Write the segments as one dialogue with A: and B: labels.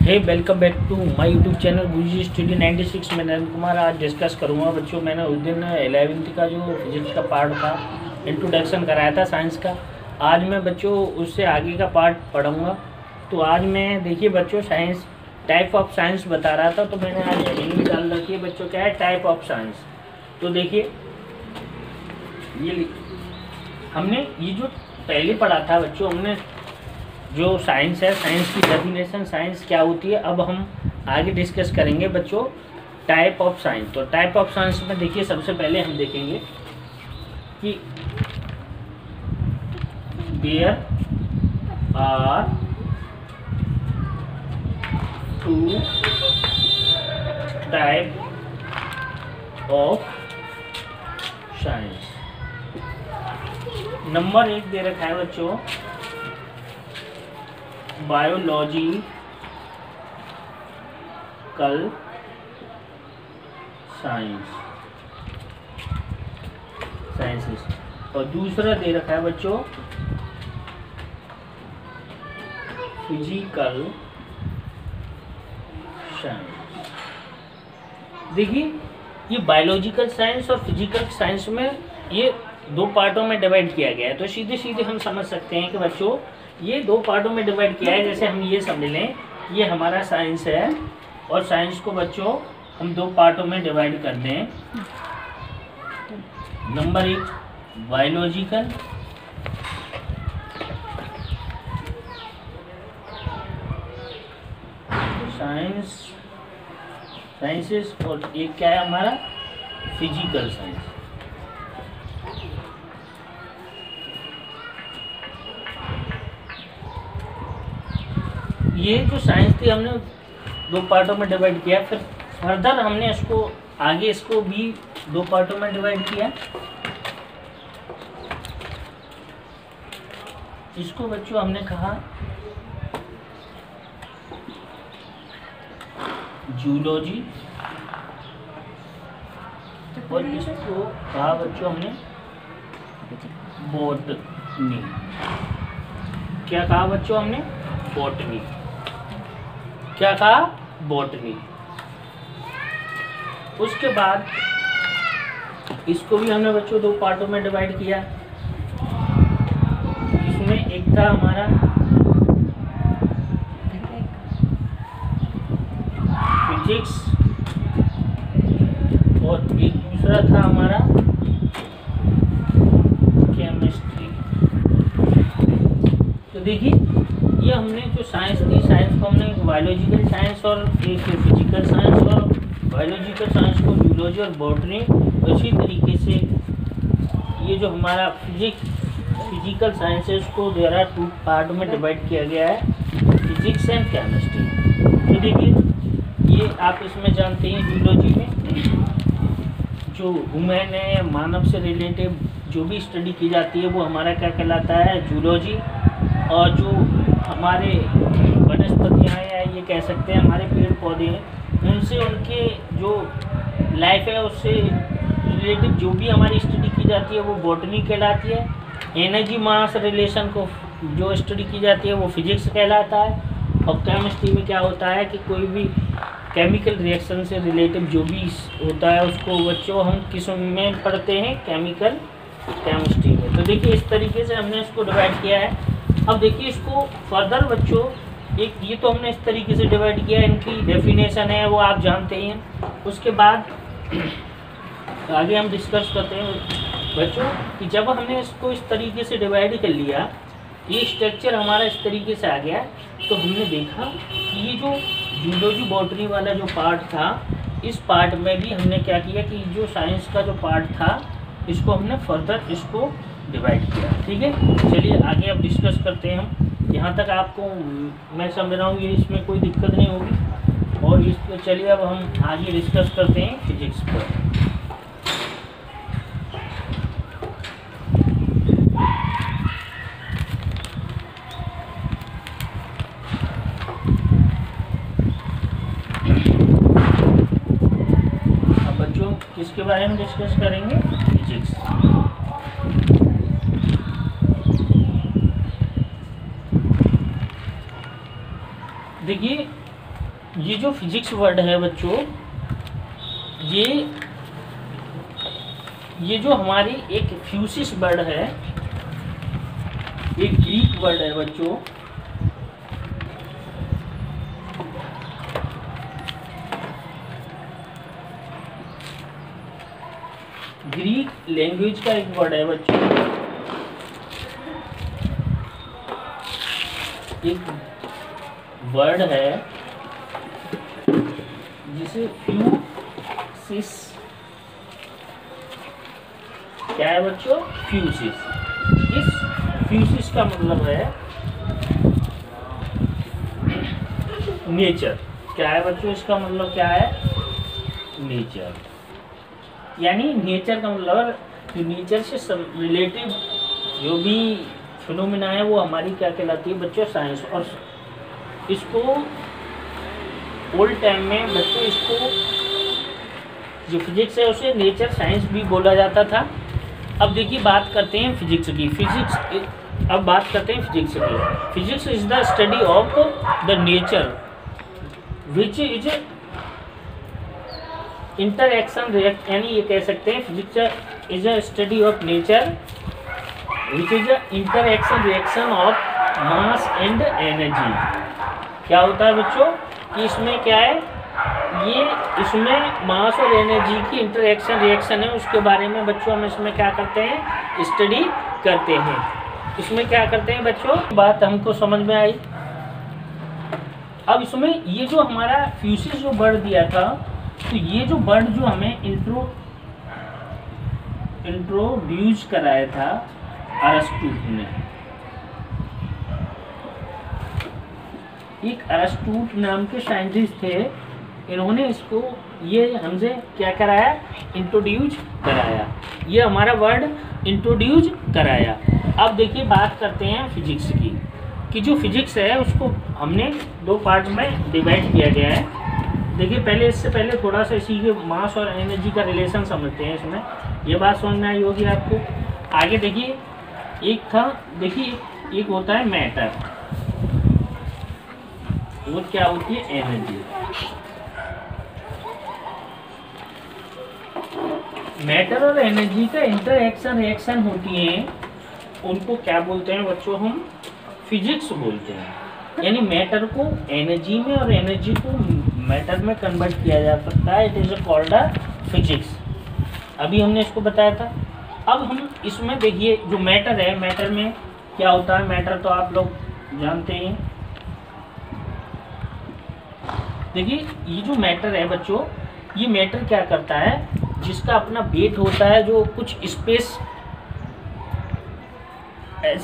A: Hey welcome back to my YouTube channel Guruji study 96 में नरेंद्र कुमार। आज discuss करूंगा बच्चों। मैंने उस दिन 11th का जो फिजिक्स का पार्ट था, इंट्रोडक्शन कराया था साइंस का। आज मैं बच्चों उससे आगे का पार्ट पढ़ूंगा। तो आज मैं देखिए बच्चों साइंस टाइप ऑफ साइंस बता रहा था, तो मैंने आज हेडिंग डाल रखी है बच्चों, क्या है टाइप ऑफ साइंस। तो देखिए ये हमने ये जो पहले पढ़ा था बच्चों, हमने जो साइंस है, साइंस की डेफिनेशन साइंस क्या होती है, अब हम आगे डिस्कस करेंगे बच्चों टाइप ऑफ साइंस। तो टाइप ऑफ साइंस में देखिए सबसे पहले हम देखेंगे कि there are two type of science. Number 1 दे रखा है बच्चों बायोलॉजिकल साइंसेस, और दूसरा दे रखा है बच्चों फिजिकल साइंस। देखिए ये बायोलॉजिकल साइंस और फिजिकल साइंस में ये दो पार्टों में डिवाइड किया गया है। तो सीधे सीधे हम समझ सकते हैं कि बच्चों ये दो पार्टों में डिवाइड किया है। जैसे हम ये समझ लें ये हमारा साइंस है, और साइंस को बच्चों हम दो पार्टों में डिवाइड कर दें। नंबर 1 बायोलॉजिकल साइंसेस, और एक क्या है हमारा फिजिकल साइंस। ये जो साइंस थी हमने दो पार्टों में डिवाइड किया, फिर फर्दर हमने इसको आगे इसको भी दो पार्टों में डिवाइड किया। इसको बच्चों हमने कहा जूलॉजी, और इसको कहा बच्चों हमने बॉटनी। क्या कहा बच्चों हमने? बॉटनी। क्या कहा? बॉटनी। उसके बाद इसको भी हमने बच्चों दो पार्टों में डिवाइड किया। इसमें एक था हमारा फिजिक्स, और एक दूसरा था हमारा केमिस्ट्री। तो देखिए ये हमने जो साइंस थी, साइंस को हमने बायोलॉजिकल साइंस और एक फिजिकल साइंस, और बायोलॉजिकल साइंस को जूलॉजी और बॉटनी। इसी तरीके से ये जो हमारा फिजिकल साइंस है उसको देयर आर टू पार्ट में डिवाइड किया गया है, फिजिक्स एंड केमिस्ट्री। तो देखिए ये आप इसमें जानते हैं जूलॉजी में जो ह्यूमन है, मानव से रिलेटिव जो भी स्टडी की जाती है वो हमारा क्या कहलाता है? जूलॉजी। और जो हमारे वनस्पतियाँ हैं, या ये कह सकते हैं हमारे पेड़ पौधे हैं, उनसे उनके जो लाइफ है उससे रिलेटिव जो भी हमारी स्टडी की जाती है वो बॉटनी कहलाती है। एनर्जी मास रिलेशन को जो स्टडी की जाती है वो फिजिक्स कहलाता है। और केमिस्ट्री में क्या होता है कि कोई भी केमिकल रिएक्शन से रिलेटिव जो भी होता है उसको बच्चों हम किस में पढ़ते हैं? केमिकल केमिस्ट्री में। तो देखिए इस तरीके से हमने इसको डिवाइड किया है। अब देखिए इसको फर्दर बच्चों एक ये तो हमने इस तरीके से डिवाइड किया, इनकी डेफिनेशन है वो आप जानते ही हैं। उसके बाद आगे हम डिस्कस करते हैं बच्चों कि जब हमने इसको इस तरीके से डिवाइड कर लिया, ये स्ट्रक्चर हमारा इस तरीके से आ गया, तो हमने देखा कि ये जो जूलॉजी बॉटनी वाला जो पार्ट था, इस पार्ट में भी हमने क्या किया कि जो साइंस का जो पार्ट था इसको हमने फर्दर इसको डिवाइड किया। ठीक है, चलिए आगे अब डिस्कस करते हैं हम। यहाँ तक आपको मैं समझ रहा हूँ ये इसमें कोई दिक्कत नहीं होगी। और इसको चलिए अब हम आगे डिस्कस करते हैं फिजिक्स पर। अब बच्चों किसके बारे में डिस्कस करेंगे? फिजिक्स। देखिए ये जो फिजिक्स वर्ड है बच्चों, ये जो हमारी एक फ्यूसिस वर्ड है, एक ग्रीक वर्ड है बच्चों। ग्रीक लैंग्वेज का एक वर्ड है बच्चों, एक वर्ड है जिसे फ्यूसिस, क्या है बच्चों, फ्यूसिस। इस फ्यूसिस का मतलब है नेचर। क्या है बच्चों, इसका मतलब क्या है, नेचर। यानी नेचर का मतलब जो नेचर से रिलेटिव जो भी फिनोमिना है वो हमारी क्या कहलाती है बच्चों, साइंस। और इसको ओल्ड टाइम में बच्चों, इसको जो फिजिक्स है उसे नेचर साइंस भी बोला जाता था। अब देखिए बात करते हैं फिजिक्स की। अब बात करते हैं फिजिक्स की। Physics is the study of the nature which is interaction react, यानी ये कह सकते हैं physics is a study of nature which is a interaction reaction of mass and energy. क्या होता है बच्चों कि इसमें क्या है, ये इसमें मास और एनर्जी की इंटरएक्शन रिएक्शन है, उसके बारे में बच्चों हम इसमें क्या करते हैं, स्टडी करते हैं। इसमें क्या करते हैं बच्चों, बात हमको समझ में आई। अब इसमें ये जो हमारा फ्यूसिस जो वर्ड दिया था, तो ये जो वर्ड जो हमें इंट्रोड्यूस कराया था अरस्तु ने, एक अरस्तु नाम के साइंटिस्ट थे, इन्होंने इसको ये हमसे क्या कराया, इंट्रोड्यूस कराया। ये हमारा वर्ड इंट्रोड्यूस कराया। अब देखिए बात करते हैं फिजिक्स की, कि जो फिजिक्स है उसको हमने दो पार्ट में डिवाइड किया गया है। देखिए पहले, इससे पहले थोड़ा सा इसी के मास और एनर्जी का रिलेशन समझते हैं। इसमें ये बात समझ में आई होगी आपको। आगे देखिए, एक था, देखिए एक होता है मैटर, वो क्या होती है, एनर्जी। मैटर और एनर्जी का इंटरएक्शन रिएक्शन होती है, उनको क्या बोलते हैं बच्चों, हम फिजिक्स बोलते हैं। यानी मैटर को एनर्जी में और एनर्जी को मैटर में कन्वर्ट किया जा सकता है, it is called a physics. अभी हमने इसको बताया था। अब हम इसमें देखिए जो मैटर है, मैटर में क्या होता है, मैटर तो आप लोग जानते हैं। देखिए ये जो मैटर है बच्चों, ये मैटर क्या करता है, जिसका अपना वेट होता है, जो कुछ स्पेस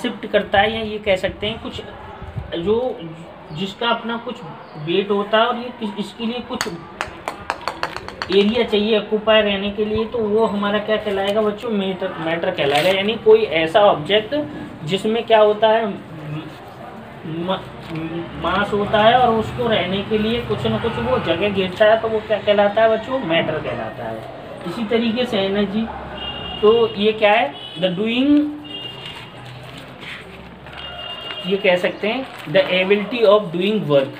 A: शिफ्ट करता है, या ये कह सकते हैं कुछ जो जिसका अपना कुछ वेट होता है, और ये इसके लिए कुछ एरिया चाहिए ऑक्यूपाई रहने के लिए, तो वो हमारा क्या कहलाएगा बच्चों, मैटर कहलाएगा। यानी कोई ऐसा ऑब्जेक्ट जिसमें क्या होता है, मास होता है, और उसको रहने के लिए कुछ न कुछ वो जगह घेरता है, तो वो क्या कहलाता है बच्चों, मैटर कहलाता है। इसी तरीके से एनर्जी, तो ये क्या है, द डूइंग, ये कह सकते हैं the ability of doing work,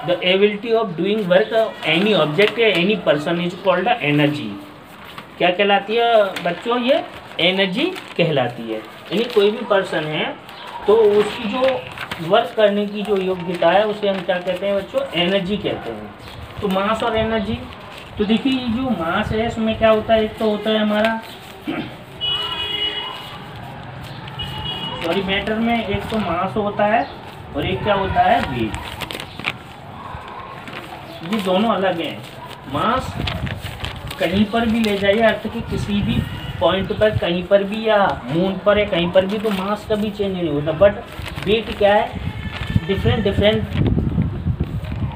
A: the ability of doing work any object या any person is called energy. क्या कहलाती है बच्चों, ये एनर्जी कहलाती है। यानी कोई भी पर्सन है तो उसकी जो वर्क करने की जो योग्यता है उसे हम क्या कहते हैं बच्चों, एनर्जी कहते हैं। तो मास और एनर्जी, तो देखिए ये जो मास है इसमें क्या होता है, एक तो होता है हमारा सॉरी मैटर में एक तो मास होता है और एक क्या होता है, वेट। ये दोनों अलग हैं। मास कहीं पर भी ले जाइए अर्थ के किसी भी पॉइंट पर, कहीं पर भी, या मून पर या कहीं पर भी, तो मास कभी चेंज नहीं होता। बट वेट क्या है, डिफरेंट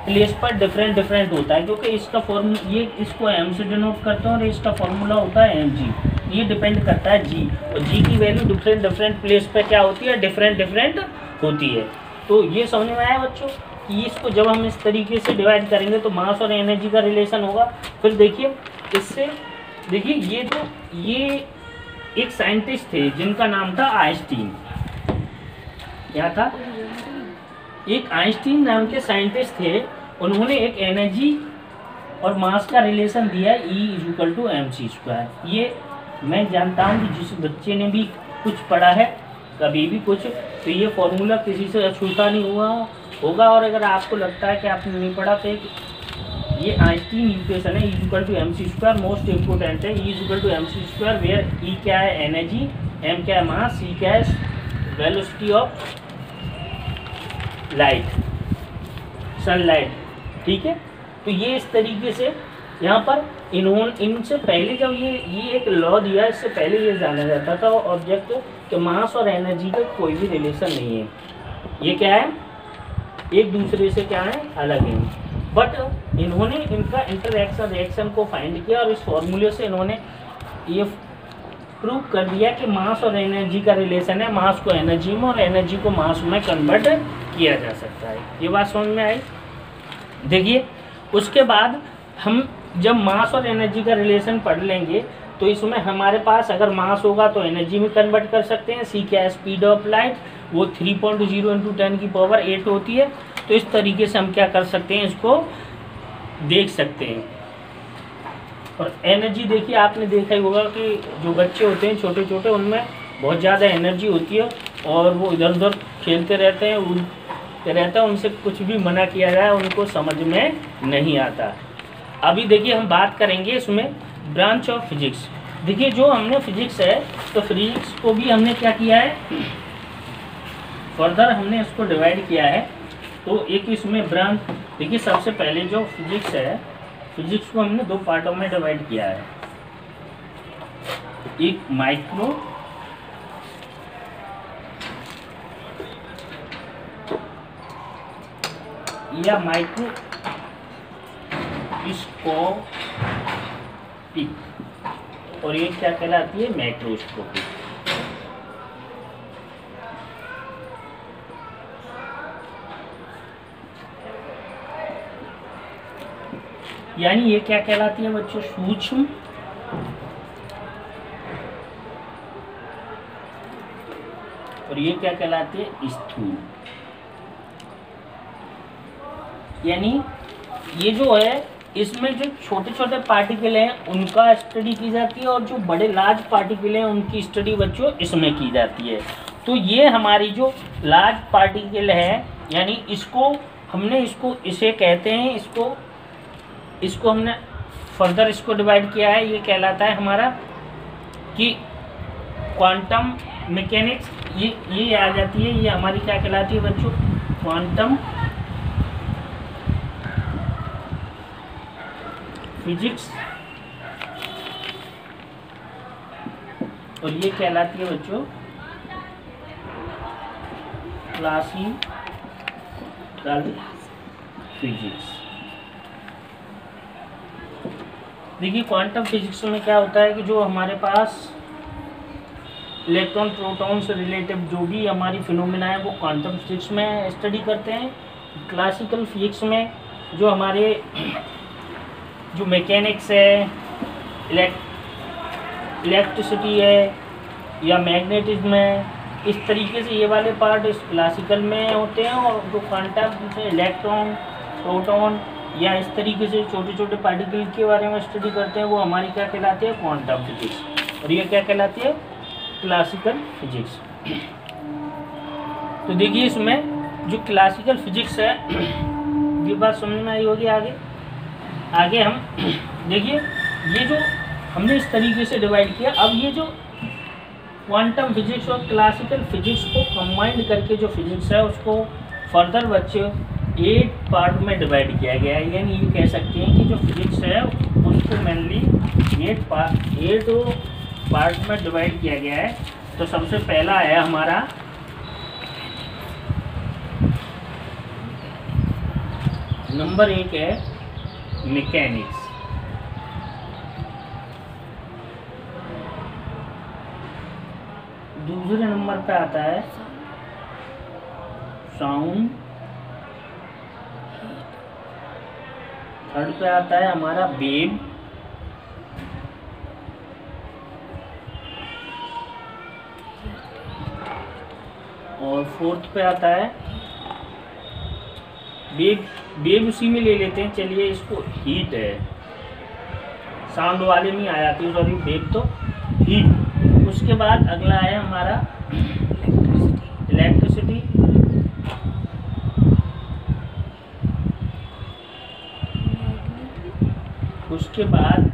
A: प्लेस पर डिफरेंट होता है, क्योंकि इसका फॉर्मूला, ये इसको एम से डिनोट करते हैं और इसका फॉर्मूला होता है mg। ये डिपेंड करता है g, और g की वैल्यू डिफरेंट प्लेस पे क्या होती है, डिफरेंट होती है। तो ये समझ में आया बच्चों कि इसको जब हम इस तरीके से डिवाइड करेंगे तो मास और एनर्जी का रिलेशन होगा। फिर देखिए इससे, देखिए ये एक साइंटिस्ट थे जिनका नाम था आइंस्टीन। क्या था, एक आइंस्टीन नाम के साइंटिस्ट थे, उन्होंने एक एनर्जी और मास का रिलेशन दिया है E=mc²। ये मैं जानता हूँ कि जिस बच्चे ने भी कुछ पढ़ा है कभी भी कुछ, तो ये फॉर्मूला किसी से अछूता नहीं हुआ होगा। और अगर आपको लगता है कि आपने नहीं पढ़ा तो ये आइंस्टीन इक्वेशन है E=mc², मोस्ट इम्पोर्टेंट है। E=mc², वेयर E क्या है एनर्जी, M क्या है मास, C क्या है वेलोसिटी ऑफ लाइट, सनलाइट। ठीक है, तो ये इस तरीके से यहाँ पर इनसे पहले जब ये एक लॉ दिया, इससे पहले ये जाना जाता था ऑब्जेक्ट के मास और एनर्जी का कोई भी रिलेशन नहीं है, ये क्या है एक दूसरे से क्या है अलग है। बट इन्होंने इनका इंटरएक्शन रिएक्शन को फाइंड किया और इस फॉर्मूले से इन्होंने ये प्रूव कर दिया कि मास और एनर्जी का रिलेशन है, मास को एनर्जी में और एनर्जी को मास में कन्वर्ट किया जा सकता है। ये बात समझ में आई। देखिए उसके बाद हम जब मास और एनर्जी का रिलेशन पढ़ लेंगे तो इसमें हमारे पास अगर मास होगा तो एनर्जी में कन्वर्ट कर सकते हैं। C क्या है स्पीड ऑफ लाइट, वो 3.0 × 10⁸ होती है। तो इस तरीके से हम क्या कर सकते हैं, इसको देख सकते हैं। और एनर्जी देखिए आपने देखा ही होगा कि जो बच्चे होते हैं छोटे छोटे उनमें बहुत ज़्यादा एनर्जी होती है और वो इधर उधर खेलते रहते हैं, उड़ते रहते हैं, उनसे कुछ भी मना किया जाए उनको समझ में नहीं आता। अभी देखिए हम बात करेंगे इसमें ब्रांच ऑफ फिजिक्स। देखिए जो हमने फिजिक्स है तो फिजिक्स को भी हमने क्या किया है, फर्दर हमने इसको डिवाइड किया है। तो एक इसमें ब्रांच, देखिए सबसे पहले जो फिजिक्स है, फिजिक्स को हमने दो पार्टों में डिवाइड किया है, एक माइक्रो या माइक्रोस्कोपिक और ये क्या कहलाती है मैक्रोस्कोपिक। यानी ये क्या कहलाती है बच्चों सूक्ष्म और ये क्या कहलाती है स्थूल। यानी ये जो है इसमें जो छोटे छोटे पार्टिकल हैं उनका स्टडी की जाती है और जो बड़े लार्ज पार्टिकल हैं उनकी स्टडी बच्चों इसमें की जाती है। तो ये हमारी जो लार्ज पार्टिकल है यानी इसको हमने इसे कहते हैं, इसको हमने फर्दर इसको डिवाइड किया है। ये कहलाता है हमारा कि क्वांटम मैकेनिक्स, ये आ जाती है, ये हमारी क्या कहलाती है बच्चों क्वांटम फिजिक्स। और ये कहलाती है बच्चों क्लासिकल फिजिक्स। देखिए क्वांटम फिजिक्स में क्या होता है कि जो हमारे पास इलेक्ट्रॉन प्रोटॉन से रिलेटिव जो भी हमारी फिनोमेना है वो क्वांटम फिजिक्स में स्टडी करते हैं। क्लासिकल फिजिक्स में जो हमारे जो मैकेनिक्स है, इलेक्ट्रिसिटी है या मैग्नेटिज्म है, इस तरीके से ये वाले पार्ट इस क्लासिकल में होते हैं। और जो क्वांटम इलेक्ट्रॉन प्रोटॉन या इस तरीके से छोटे छोटे पार्टिकल के बारे में स्टडी करते हैं वो हमारी क्या कहलाती है क्वांटम फिजिक्स। और ये क्या कहलाती है क्लासिकल फिजिक्स। तो देखिए इसमें जो क्लासिकल फिजिक्स है ये बात समझ में आई होगी। आगे हम देखिए ये जो हमने इस तरीके से डिवाइड किया। अब ये जो क्वांटम फिजिक्स और क्लासिकल फिजिक्स को कंबाइंड करके जो फिजिक्स है उसको फर्दर बच्चे 8 पार्ट में डिवाइड किया गया है। यानी ये कह सकते हैं कि जो फिजिक्स है उसको मेनली 8 पार्ट में डिवाइड किया गया है। तो सबसे पहला है हमारा नंबर 1 है मैकेनिक्स। दूसरे नंबर पे आता है साउंड। थर्ड पे आता है हमारा वेव। और फोर्थ पे आता है वेव उसी में ले लेते हैं। चलिए इसको हीट है, साउंड वाले में आया थी सॉरी, वेव तो हीट। उसके बाद अगला है हमारा इलेक्ट्रिसिटी। उसके बाद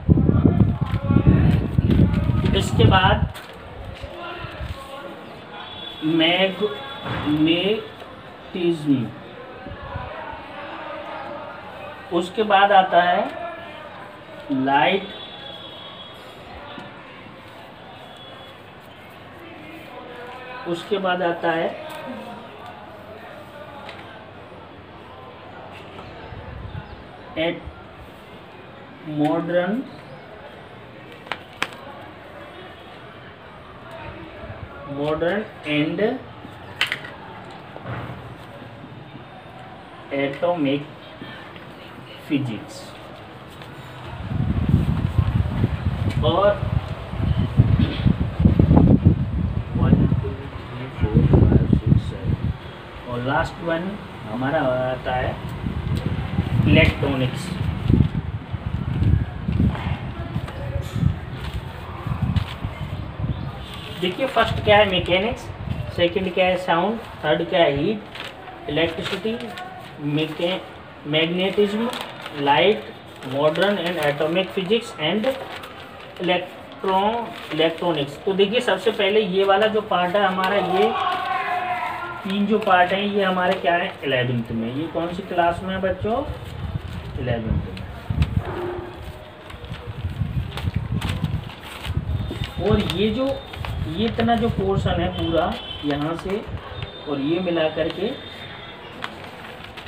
A: इसके बाद मैग्नेटिज्म। उसके बाद आता है लाइट। उसके बाद आता है मॉडर्न एंड एटॉमिक फिजिक्स। और 1 2 3 4 5 6 7 और लास्ट वन हमारा आता है इलेक्ट्रॉनिक्स। देखिए फर्स्ट क्या है मैकेनिक्स, सेकंड क्या है साउंड, थर्ड क्या है heat, electricity, magnetism, light, modern and atomic physics and electronics. तो देखिए सबसे पहले ये वाला जो पार्ट है हमारा, ये 3 जो पार्ट हैं ये हमारे क्या है 11th में। ये कौन सी क्लास में है बच्चों? 11th में। और ये इतना जो पोर्शन है पूरा यहाँ से और ये मिला करके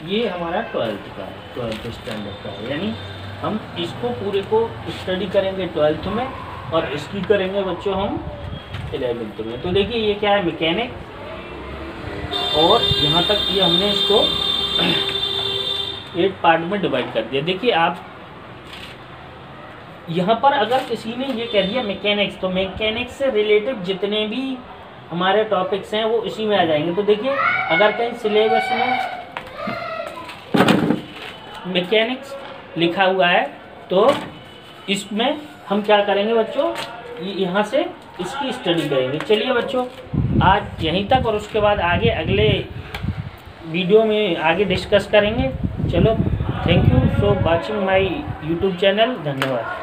A: ये हमारा 12th का है, 12th स्टैंडर्ड का है। यानी हम इसको पूरे को स्टडी करेंगे 12th में और इसकी करेंगे बच्चों हम 11th में। तो देखिए ये क्या है मैकेनिक, और यहाँ तक ये हमने इसको 8 पार्ट में डिवाइड कर दिया। देखिए आप यहाँ पर अगर किसी ने ये कह दिया मैकेनिक्स, तो मैकेनिक्स से रिलेटेड जितने भी हमारे टॉपिक्स हैं वो इसी में आ जाएंगे। तो देखिए अगर कहीं सिलेबस में मैकेनिक्स लिखा हुआ है तो इसमें हम क्या करेंगे बच्चों, यहाँ से इसकी स्टडी करेंगे। चलिए बच्चों आज यहीं तक, और उसके बाद आगे अगले वीडियो में आगे डिस्कस करेंगे। चलो thank you for watching my YouTube channel. धन्यवाद।